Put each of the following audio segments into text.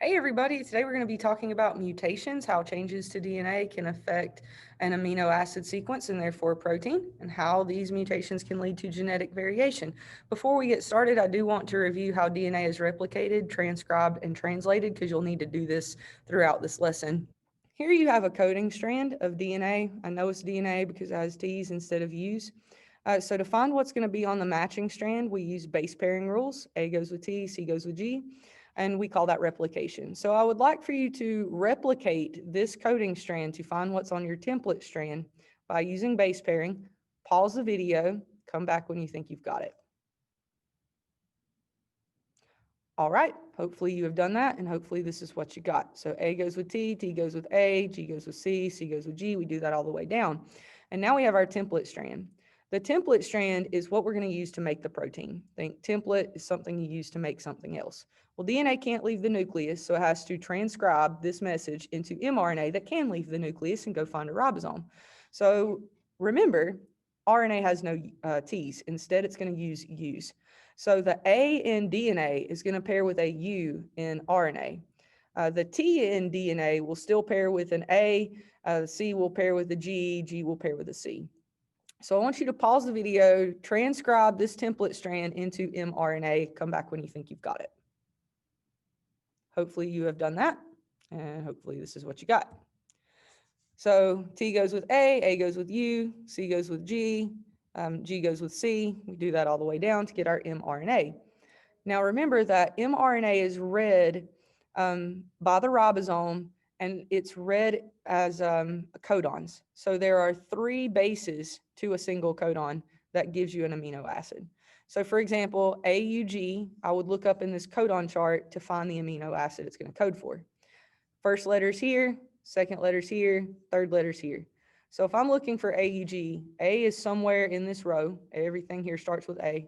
Hey everybody, today we're going to be talking about mutations, how changes to DNA can affect an amino acid sequence and therefore a protein, and how these mutations can lead to genetic variation. Before we get started, I do want to review how DNA is replicated, transcribed, and translated because you'll need to do this throughout this lesson. Here you have a coding strand of DNA. I know it's DNA because it has T's instead of U's. So to find what's going to be on the matching strand, we use base pairing rules. A goes with T, C goes with G, and we call that replication. So I would like for you to replicate this coding strand to find what's on your template strand by using base pairing. Pause the video, come back when you think you've got it. All right, hopefully you have done that, and hopefully this is what you got. So A goes with T, T goes with A, G goes with C, C goes with G. We do that all the way down. And now we have our template strand. The template strand is what we're going to use to make the protein. Think template is something you use to make something else. Well, DNA can't leave the nucleus, so it has to transcribe this message into mRNA that can leave the nucleus and go find a ribosome. So remember, RNA has no T's. Instead, it's going to use U's. So the A in DNA is going to pair with a U in RNA. The T in DNA will still pair with an A, C will pair with a G, G will pair with a C. So I want you to pause the video, transcribe this template strand into mRNA, come back when you think you've got it. Hopefully you have done that, and hopefully this is what you got. So T goes with A goes with U, C goes with G, G goes with C. We do that all the way down to get our mRNA. Now remember that mRNA is read by the ribosome, and it's read as codons. So there are 3 bases to a single codon that gives you an amino acid. So for example, AUG, I would look up in this codon chart to find the amino acid it's going to code for. First letter's here, second letter's here, third letter's here. So if I'm looking for AUG, A is somewhere in this row. Everything here starts with A.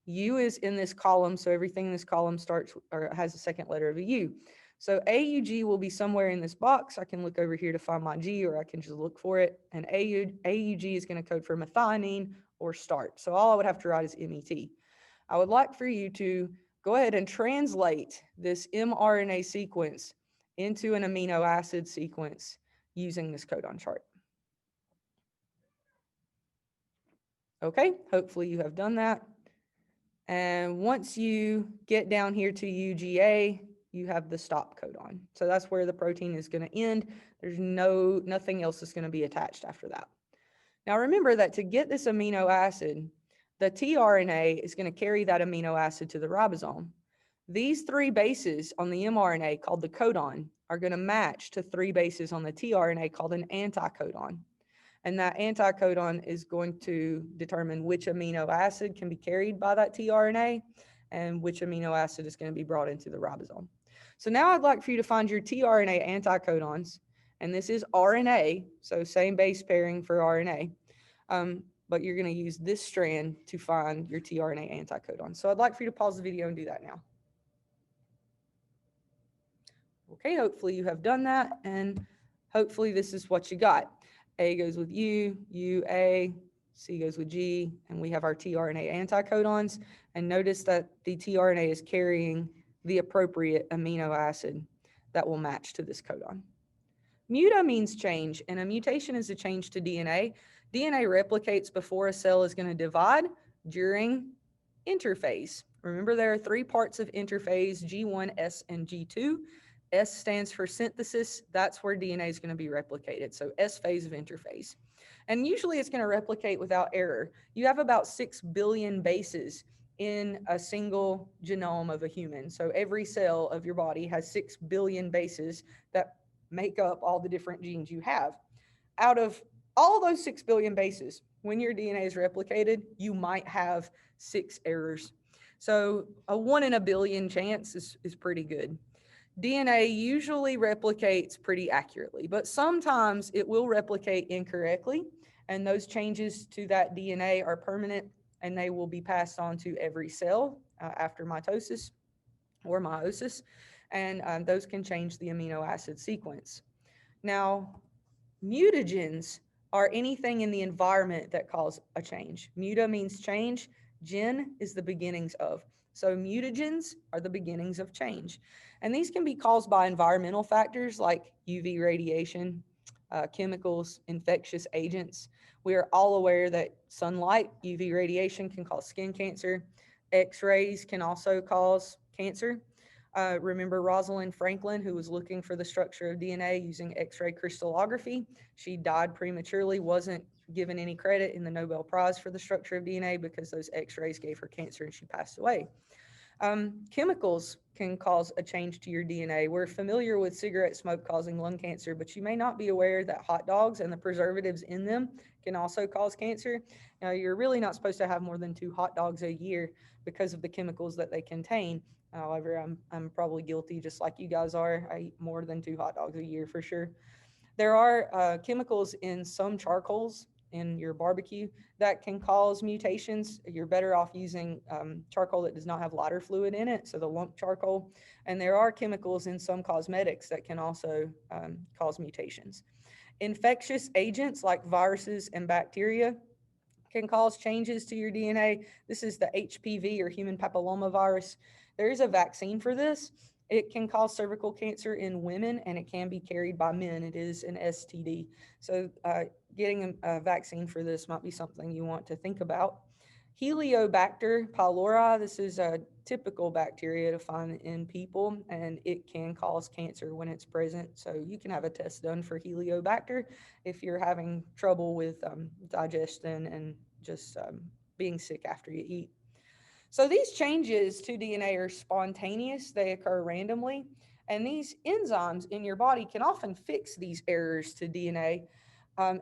U is in this column, so everything in this column starts or has the second letter of a U. So AUG will be somewhere in this box. I can look over here to find my G, or I can just look for it. And AUG is going to code for methionine or start. So all I would have to write is MET. I would like for you to go ahead and translate this mRNA sequence into an amino acid sequence using this codon chart. Okay, hopefully you have done that. And once you get down here to UGA, you have the stop codon. So that's where the protein is going to end. There's nothing else that's going to be attached after that. Now remember that to get this amino acid, the tRNA is going to carry that amino acid to the ribosome. These 3 bases on the mRNA called the codon are going to match to 3 bases on the tRNA called an anticodon. And that anticodon is going to determine which amino acid can be carried by that tRNA and which amino acid is going to be brought into the ribosome. So now I'd like for you to find your tRNA anticodons, and this is RNA, so same base pairing for RNA, but you're going to use this strand to find your tRNA anticodon. So I'd like for you to pause the video and do that now. Okay, hopefully you have done that, and hopefully this is what you got. A goes with U, A, C goes with G, and we have our tRNA anticodons. And notice that the tRNA is carrying the appropriate amino acid that will match to this codon. Muta means change, and a mutation is a change to DNA. DNA replicates before a cell is going to divide during interphase. Remember, there are 3 parts of interphase, G1, S, and G2. S stands for synthesis. That's where DNA is going to be replicated. So S phase of interphase. And usually it's going to replicate without error. You have about 6 billion bases in a single genome of a human. So every cell of your body has 6 billion bases that make up all the different genes you have. Out of all those 6 billion bases, when your DNA is replicated, you might have 6 errors. So a 1 in a billion chance is pretty good. DNA usually replicates pretty accurately, but sometimes it will replicate incorrectly, and those changes to that DNA are permanent, and they will be passed on to every cell after mitosis or meiosis, and those can change the amino acid sequence. Now, mutagens are anything in the environment that cause a change. Muta means change. Gen is the beginnings of. So mutagens are the beginnings of change. And these can be caused by environmental factors like UV radiation, chemicals, infectious agents. We are all aware that sunlight, UV radiation can cause skin cancer. X-rays can also cause cancer. Remember Rosalind Franklin, who was looking for the structure of DNA using X-ray crystallography? She died prematurely, wasn't given any credit in the Nobel Prize for the structure of DNA because those X-rays gave her cancer and she passed away. Chemicals can cause a change to your DNA. We're familiar with cigarette smoke causing lung cancer, but you may not be aware that hot dogs and the preservatives in them can also cause cancer. Now, you're really not supposed to have more than 2 hot dogs a year because of the chemicals that they contain. However, I'm probably guilty, just like you guys are. I eat more than 2 hot dogs a year for sure. There are chemicals in some charcoals in your barbecue that can cause mutations. You're better off using charcoal that does not have lighter fluid in it, so the lump charcoal. And there are chemicals in some cosmetics that can also cause mutations. Infectious agents like viruses and bacteria can cause changes to your DNA. This is the HPV or human papillomavirus. There is a vaccine for this. It can cause cervical cancer in women and it can be carried by men. It is an STD. So, getting a vaccine for this might be something you want to think about. Heliobacter pylori, this is a typical bacteria to find in people and it can cause cancer when it's present. So, you can have a test done for Heliobacter if you're having trouble with digestion and just being sick after you eat. So these changes to DNA are spontaneous, they occur randomly, and these enzymes in your body can often fix these errors to DNA,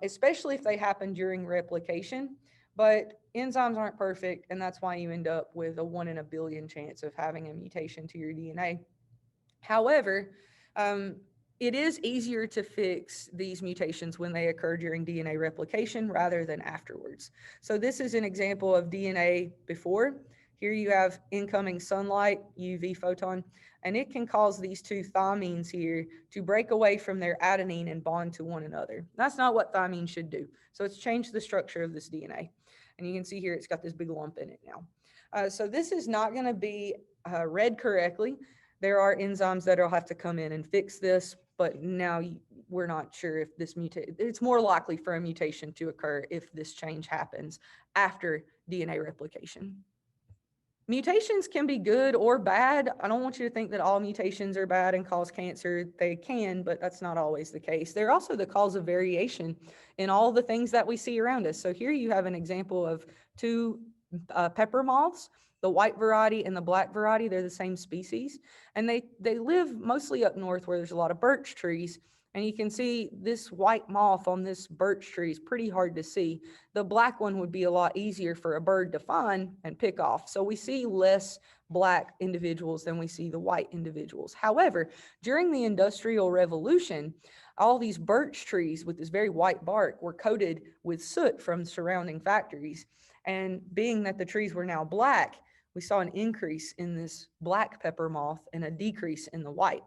especially if they happen during replication. But enzymes aren't perfect, and that's why you end up with a 1 in a billion chance of having a mutation to your DNA. However, um, it is easier to fix these mutations when they occur during DNA replication rather than afterwards. So this is an example of DNA before. Here you have incoming sunlight, UV photon, and it can cause these two thymines here to break away from their adenine and bond to one another. That's not what thymine should do. So it's changed the structure of this DNA. And you can see here it's got this big lump in it now. So this is not going to be read correctly. There are enzymes that will have to come in and fix this, but now we're not sure if this mutate. It's more likely for a mutation to occur if this change happens after DNA replication. Mutations can be good or bad. I don't want you to think that all mutations are bad and cause cancer. They can, but that's not always the case. They're also the cause of variation in all the things that we see around us. So here you have an example of two pepper moths, the white variety and the black variety. They're the same species, and they live mostly up north where there's a lot of birch trees. And you can see this white moth on this birch tree is pretty hard to see. The black one would be a lot easier for a bird to find and pick off. So we see less black individuals than we see the white individuals. However, during the Industrial Revolution, all these birch trees with this very white bark were coated with soot from surrounding factories. And being that the trees were now black, we saw an increase in this black pepper moth and a decrease in the white.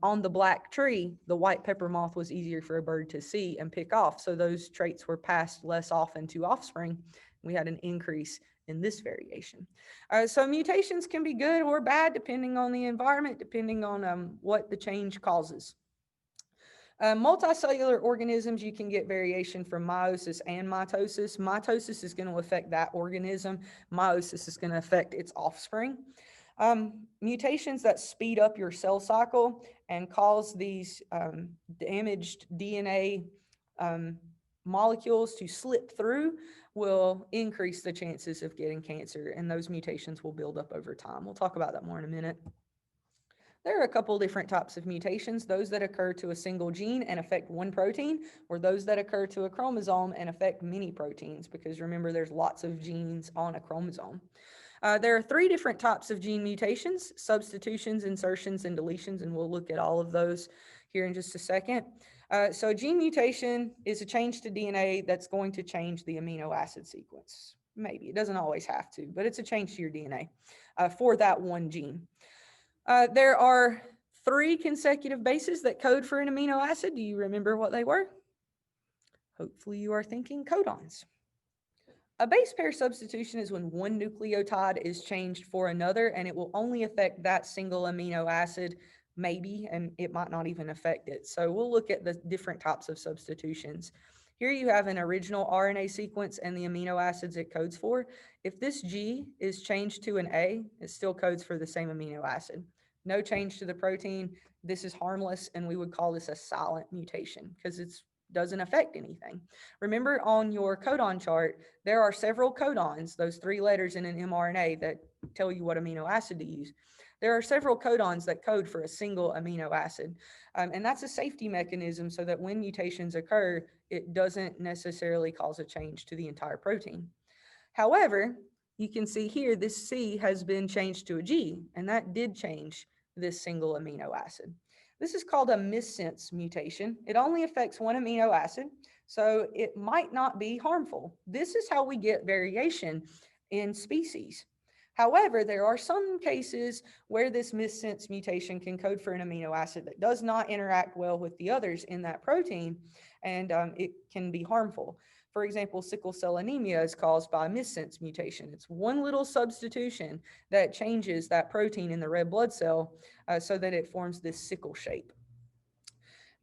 On the black tree, the white pepper moth was easier for a bird to see and pick off. So those traits were passed less often to offspring. We had an increase in this variation. So mutations can be good or bad depending on the environment, depending on what the change causes. Multicellular organisms, you can get variation from meiosis and mitosis. Mitosis is going to affect that organism. Meiosis is going to affect its offspring. Mutations that speed up your cell cycle and cause these damaged DNA molecules to slip through will increase the chances of getting cancer, and those mutations will build up over time. We'll talk about that more in a minute. There are a couple different types of mutations, those that occur to a single gene and affect one protein, or those that occur to a chromosome and affect many proteins, because remember, there's lots of genes on a chromosome. There are 3 different types of gene mutations: substitutions, insertions, and deletions, and we'll look at all of those here in just a second. So gene mutation is a change to DNA that's going to change the amino acid sequence. Maybe, it doesn't always have to, but it's a change to your DNA for that one gene. There are 3 consecutive bases that code for an amino acid. Do you remember what they were? Hopefully you are thinking codons. A base pair substitution is when one nucleotide is changed for another, and it will only affect that single amino acid, maybe, and it might not even affect it. So we'll look at the different types of substitutions. Here you have an original RNA sequence and the amino acids it codes for. If this G is changed to an A, it still codes for the same amino acid. No change to the protein. This is harmless, and we would call this a silent mutation because it doesn't affect anything. Remember on your codon chart, there are several codons, those 3 letters in an mRNA that tell you what amino acid to use. There are several codons that code for a single amino acid. And that's a safety mechanism so that when mutations occur, it doesn't necessarily cause a change to the entire protein. However, you can see here this C has been changed to a G, and that did change this single amino acid. This is called a missense mutation. It only affects one amino acid, so it might not be harmful. This is how we get variation in species. However, there are some cases where this missense mutation can code for an amino acid that does not interact well with the others in that protein, and it can be harmful. For example, sickle cell anemia is caused by a missense mutation. It's one little substitution that changes that protein in the red blood cell so that it forms this sickle shape.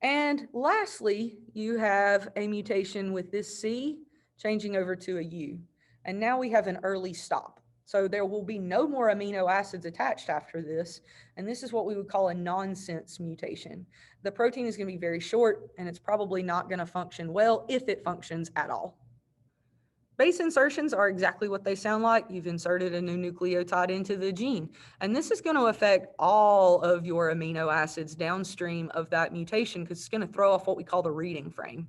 And lastly, you have a mutation with this C changing over to a U. And now we have an early stop. So there will be no more amino acids attached after this. And this is what we would call a nonsense mutation. The protein is going to be very short, and it's probably not going to function well if it functions at all. Base insertions are exactly what they sound like. You've inserted a new nucleotide into the gene, and this is going to affect all of your amino acids downstream of that mutation because it's going to throw off what we call the reading frame.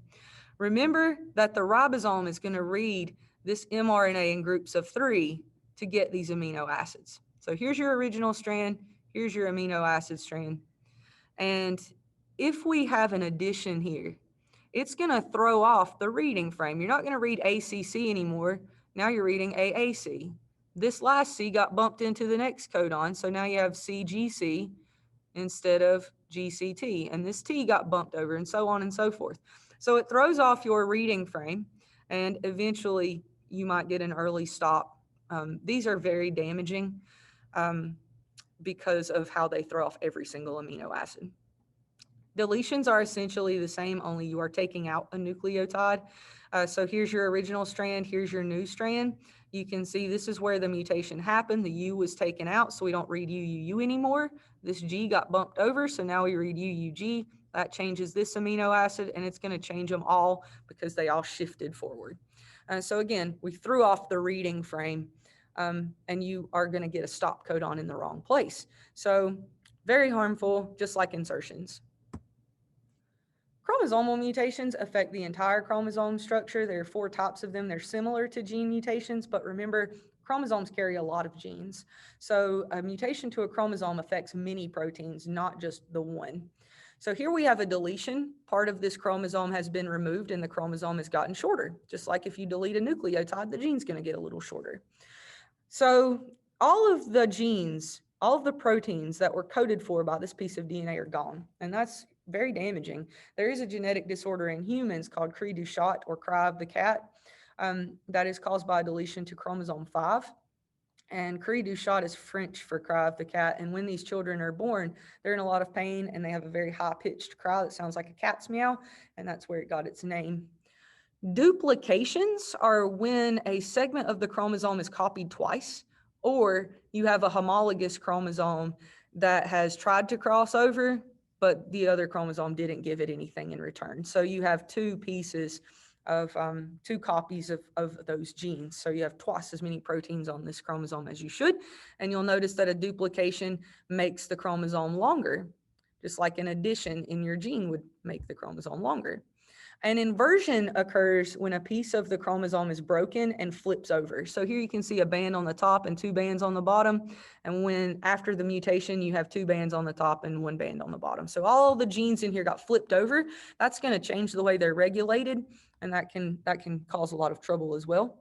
Remember that the ribosome is going to read this mRNA in groups of 3 to get these amino acids. So here's your original strand, here's your amino acid strand. And if we have an addition here, it's going to throw off the reading frame. You're not going to read ACC anymore. Now you're reading AAC. This last C got bumped into the next codon, so now you have CGC instead of GCT, and this T got bumped over, and so on and so forth. So it throws off your reading frame, and eventually you might get an early stop. These are very damaging because of how they throw off every single amino acid. Deletions are essentially the same, only you are taking out a nucleotide. So here's your original strand, here's your new strand. You can see this is where the mutation happened. The U was taken out, so we don't read UUU anymore. This G got bumped over, so now we read UUG. That changes this amino acid, and it's going to change them all because they all shifted forward. So again, we threw off the reading frame, and you are going to get a stop codon in the wrong place. So very harmful, just like insertions. Chromosomal mutations affect the entire chromosome structure. There are 4 types of them. They're similar to gene mutations, but remember, chromosomes carry a lot of genes. So a mutation to a chromosome affects many proteins, not just the one. So here we have a deletion. Part of this chromosome has been removed and the chromosome has gotten shorter. Just like if you delete a nucleotide, the gene's going to get a little shorter. So all of the genes, all of the proteins that were coded for by this piece of DNA are gone, and that's very damaging. There is a genetic disorder in humans called Cri-du-Chat or cry of the cat that is caused by a deletion to chromosome 5. And Cri-du-Chat is French for cry of the cat. And when these children are born, they're in a lot of pain and they have a very high-pitched cry that sounds like a cat's meow, and that's where it got its name. Duplications are when a segment of the chromosome is copied twice, or you have a homologous chromosome that has tried to cross over, but the other chromosome didn't give it anything in return. So you have 2 pieces of 2 copies of those genes. So you have twice as many proteins on this chromosome as you should. And you'll notice that a duplication makes the chromosome longer, just like an addition in your gene would make the chromosome longer. An inversion occurs when a piece of the chromosome is broken and flips over. So here you can see a band on the top and 2 bands on the bottom. And when after the mutation, you have 2 bands on the top and 1 band on the bottom. So all the genes in here got flipped over. That's going to change the way they're regulated, and that can cause a lot of trouble as well.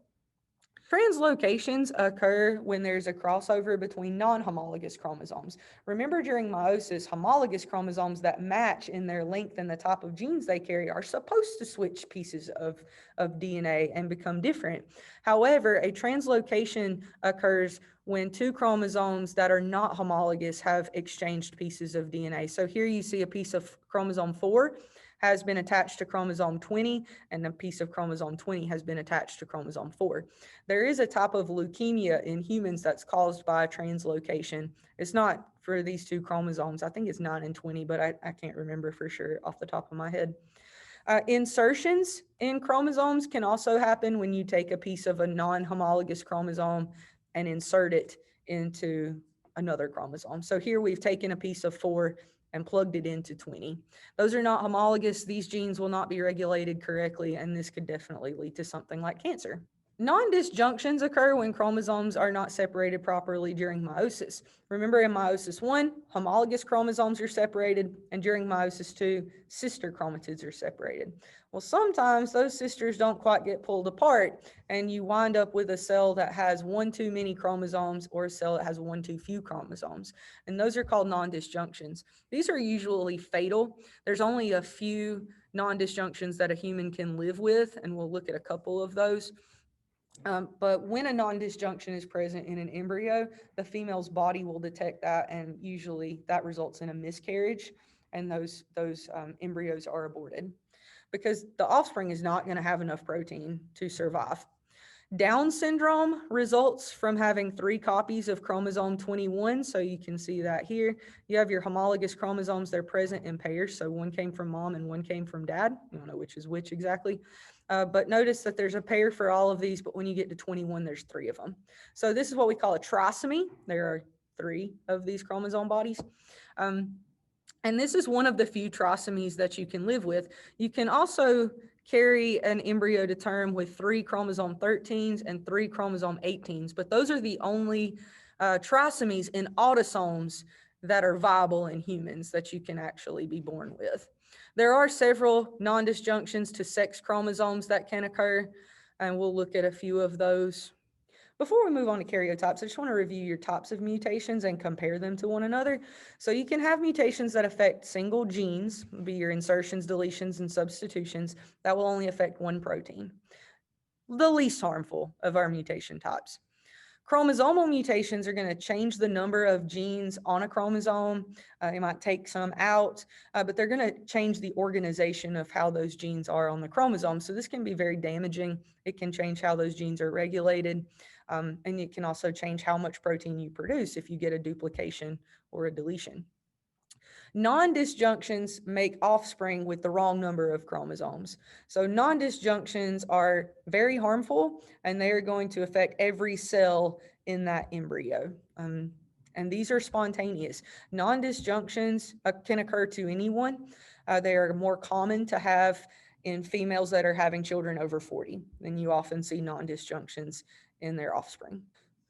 Translocations occur when there's a crossover between non-homologous chromosomes. Remember, during meiosis, homologous chromosomes that match in their length and the type of genes they carry are supposed to switch pieces of DNA and become different. However, a translocation occurs when two chromosomes that are not homologous have exchanged pieces of DNA. So here you see a piece of chromosome 4 has been attached to chromosome 20, and a piece of chromosome 20 has been attached to chromosome 4. There is a type of leukemia in humans that's caused by translocation. It's not for these two chromosomes. I think it's 9 and 20, but I can't remember for sure off the top of my head. Insertions in chromosomes can also happen when you take a piece of a non-homologous chromosome and insert it into another chromosome. So here we've taken a piece of 4 and plugged it into 20. Those are not homologous. These genes will not be regulated correctly, and this could definitely lead to something like cancer. Non-disjunctions occur when chromosomes are not separated properly during meiosis. Remember, in meiosis 1, homologous chromosomes are separated, and during meiosis 2, sister chromatids are separated. Well, sometimes those sisters don't quite get pulled apart, and you wind up with a cell that has one too many chromosomes or a cell that has one too few chromosomes, and those are called non-disjunctions. These are usually fatal. There's only a few non-disjunctions that a human can live with, and we'll look at a couple of those. But when a non-disjunction is present in an embryo, the female's body will detect that, and usually that results in a miscarriage, and those embryos are aborted because the offspring is not going to have enough protein to survive. Down syndrome results from having 3 copies of chromosome 21. So you can see that here. You have your homologous chromosomes, they're present in pairs. So one came from mom and one came from dad. I don't know which is which exactly. But notice that there's a pair for all of these, but when you get to 21, there's 3 of them. So this is what we call a trisomy. There are 3 of these chromosome bodies. And this is one of the few trisomies that you can live with. You can also carry an embryo to term with 3 chromosome 13s and 3 chromosome 18s, but those are the only trisomies in autosomes that are viable in humans that you can actually be born with. There are several non-disjunctions to sex chromosomes that can occur, and we'll look at a few of those. Before we move on to karyotypes, I just want to review your types of mutations and compare them to one another. So you can have mutations that affect single genes, be your insertions, deletions, and substitutions, that will only affect one protein. The least harmful of our mutation types. Chromosomal mutations are going to change the number of genes on a chromosome. They might take some out, but they're going to change the organization of how those genes are on the chromosome. So this can be very damaging. It can change how those genes are regulated, and it can also change how much protein you produce if you get a duplication or a deletion. Non-disjunctions make offspring with the wrong number of chromosomes. So non-disjunctions are very harmful, and they are going to affect every cell in that embryo. And these are spontaneous. Non-disjunctions can occur to anyone. They are more common to have in females that are having children over 40, and you often see non-disjunctions in their offspring.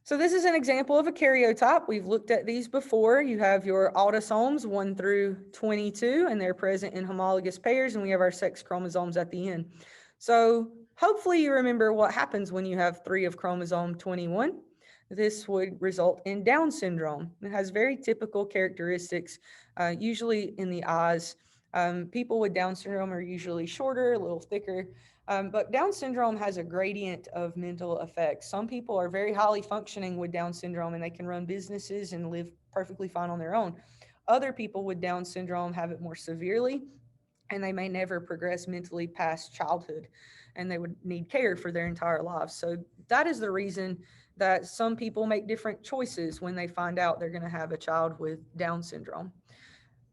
So this is an example of a karyotype. We've looked at these before. You have your autosomes 1 through 22, and they're present in homologous pairs, and we have our sex chromosomes at the end. So hopefully you remember what happens when you have 3 of chromosome 21. This would result in Down syndrome. It has very typical characteristics, usually in the eyes. People with Down syndrome are usually shorter, a little thicker, but Down syndrome has a gradient of mental effects. Some people are very highly functioning with Down syndrome and they can run businesses and live perfectly fine on their own. Other people with Down syndrome have it more severely, and they may never progress mentally past childhood, and they would need care for their entire lives. So that is the reason that some people make different choices when they find out they're going to have a child with Down syndrome.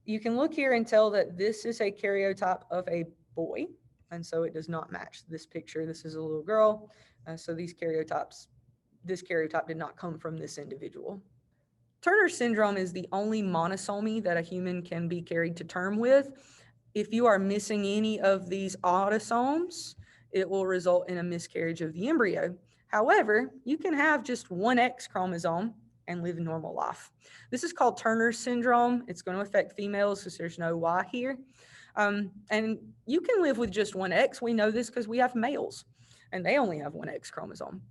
You can look here and tell that this is a karyotype of a boy, and so it does not match this picture. This is a little girl, so this karyotype did not come from this individual. Turner syndrome is the only monosomy that a human can be carried to term with. If you are missing any of these autosomes, it will result in a miscarriage of the embryo. However, you can have just one X chromosome and live a normal life. This is called Turner syndrome. It's going to affect females because there's no Y here. And you can live with just one X. We know this because we have males, and they only have one X chromosome.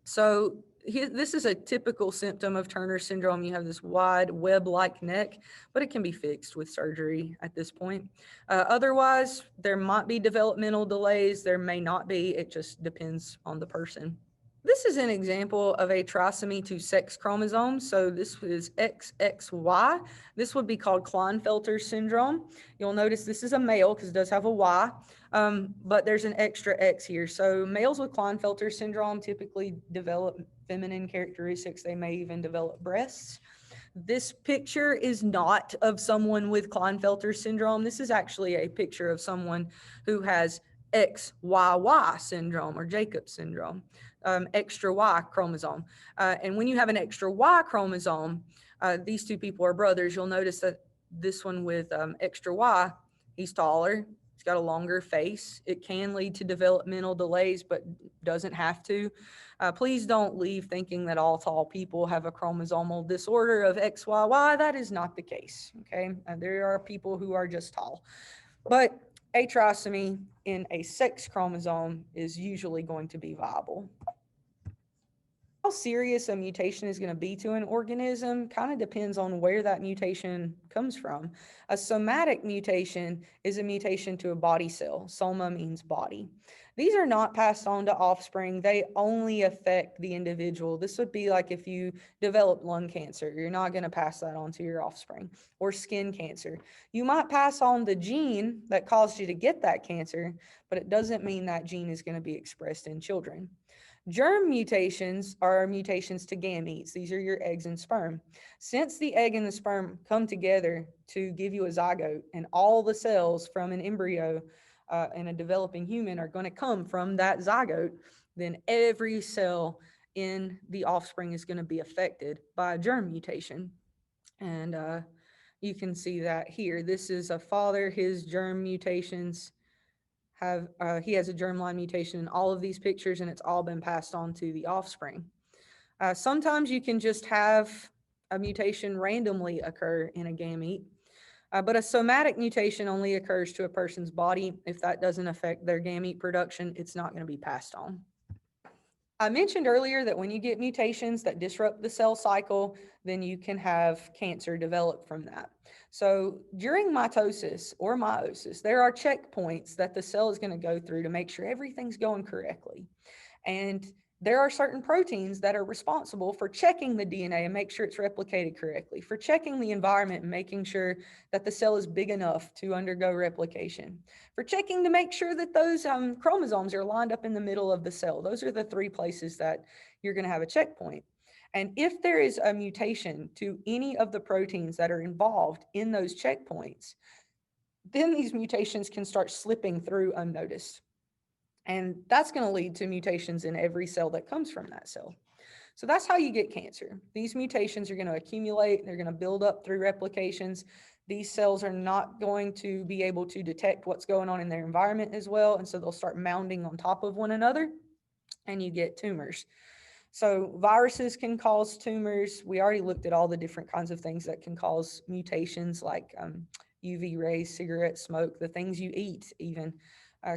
So this is a typical symptom of Turner syndrome. You have this wide web-like neck, but it can be fixed with surgery at this point. Otherwise, there might be developmental delays. There may not be. It just depends on the person. This is an example of a trisomy to sex chromosome. So this is XXY. This would be called Klinefelter syndrome. You'll notice this is a male because it does have a Y, but there's an extra X here. So males with Klinefelter syndrome typically develop feminine characteristics. They may even develop breasts. This picture is not of someone with Klinefelter syndrome. This is actually a picture of someone who has XYY syndrome or Jacob syndrome, extra Y chromosome. And when you have an extra Y chromosome, these two people are brothers. You'll notice that this one with extra Y, he's taller. He's got a longer face. It can lead to developmental delays, but doesn't have to. Please don't leave thinking that all tall people have a chromosomal disorder of XYY. That is not the case, okay? There are people who are just tall. But a trisomy in a sex chromosome is usually going to be viable. How serious a mutation is going to be to an organism kind of depends on where that mutation comes from. A somatic mutation is a mutation to a body cell. Soma means body. These are not passed on to offspring. They only affect the individual. This would be like if you develop lung cancer, you're not going to pass that on to your offspring. Or skin cancer. You might pass on the gene that caused you to get that cancer, but it doesn't mean that gene is going to be expressed in children. Germ mutations are mutations to gametes. These are your eggs and sperm. Since the egg and the sperm come together to give you a zygote, and all the cells from an embryo in a developing human are going to come from that zygote, then every cell in the offspring is going to be affected by a germ mutation. And you can see that here. This is a father, his germ mutations he has a germline mutation in all of these pictures, and it's all been passed on to the offspring. Sometimes you can just have a mutation randomly occur in a gamete, but a somatic mutation only occurs to a person's body. If that doesn't affect their gamete production, it's not going to be passed on. I mentioned earlier that when you get mutations that disrupt the cell cycle, then you can have cancer develop from that. So during mitosis or meiosis, there are checkpoints that the cell is going to go through to make sure everything's going correctly. And there are certain proteins that are responsible for checking the DNA and make sure it's replicated correctly, for checking the environment and making sure that the cell is big enough to undergo replication, for checking to make sure that those chromosomes are lined up in the middle of the cell. Those are the three places that you're going to have a checkpoint. And if there is a mutation to any of the proteins that are involved in those checkpoints, then these mutations can start slipping through unnoticed. And that's going to lead to mutations in every cell that comes from that cell. So that's how you get cancer. These mutations are going to accumulate. They're going to build up through replications. These cells are not going to be able to detect what's going on in their environment as well. And so they'll start mounding on top of one another, and you get tumors. So viruses can cause tumors. We already looked at all the different kinds of things that can cause mutations, like UV rays, cigarette smoke, the things you eat even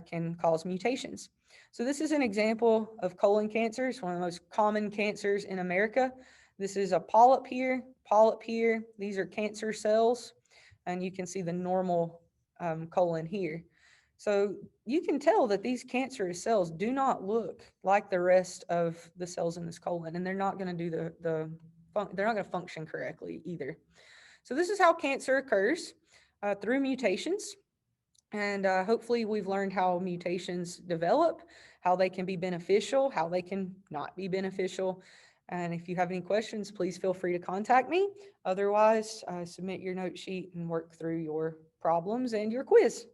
can cause mutations. So this is an example of colon cancer. It's one of the most common cancers in America. This is a polyp here, polyp here. These are cancer cells, and you can see the normal colon here. So you can tell that these cancerous cells do not look like the rest of the cells in this colon, and they're not going to do they're not going to function correctly either. So this is how cancer occurs through mutations. And hopefully we've learned how mutations develop, how they can be beneficial, how they can not be beneficial. And if you have any questions, please feel free to contact me. Otherwise, submit your note sheet and work through your problems and your quiz.